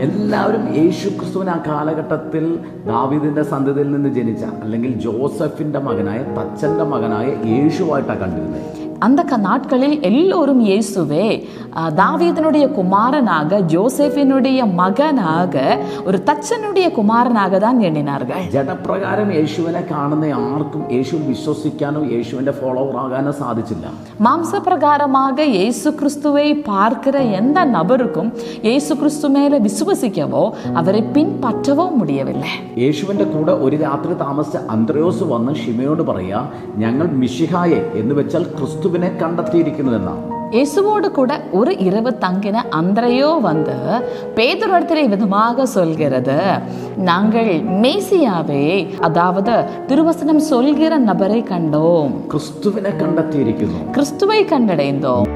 എല്ലാവരും യേശു ക്രിസ്തുവിന് ആ കാലഘട്ടത്തിൽ ദാവീദിന്റെ സന്തതിയിൽ നിന്ന് ജനിച്ച അല്ലെങ്കിൽ ജോസഫിന്റെ മകനായ തച്ചന്റെ മകനായ യേശുവായിട്ടാണ് കണ്ടിരുന്നത്. அந்த நாட்களில் எல்லோரும் இயேசுவே தாவீதினுடைய குமாரனாக, ஜோசேஃபினுடைய மகனாக, ஒரு தச்சனுடைய குமாரனாக தான் எண்ணினார்கள். ജഡപ്രകാരം യേശുവിനെ കാണുന്ന ആർക്കും യേശുവിൽ വിശ്വസിക്കാനോ യേശുവിന്റെ ഫോളോവർ ആകാനോ സാധിച്ചില്ല. மாம்ச பிரகாரமாக இயேசு கிறிஸ்துவை பார்க்கிற எந்த நபருக்கும் இயேசு கிறிஸ்து மேல விசுவசிக்கவோ அவரை பின்பற்றவோ முடியவில்லை. യേശുവിന്റെ കൂടെ ഒരു രാത്രി താമസിച്ച അന്ത്രയോസ് വന്ന് ഷിമയോട് പറയാ, ഞങ്ങൾ മിശിഹായെ എന്ന് വെച്ചാൽ ക്രിസ്തുവിനെ കണ്ടെത്തിയിരിക്കുന്നു എന്നാണ്. இயேசுவோடு கூட ஒரு இரவு தங்கின அந்திரையோ வந்து பேதுருவிடத்தில் விதமாக சொல்கிறது, நாங்கள் மேசியாவே, அதாவது திருவசனம் சொல்கிற நபரை கண்டோம், ക്രിസ്തുവിനെ കണ്ടെത്തിയിരിക്കുന്നു, கிறிஸ்துவை கண்டடைந்தோம்.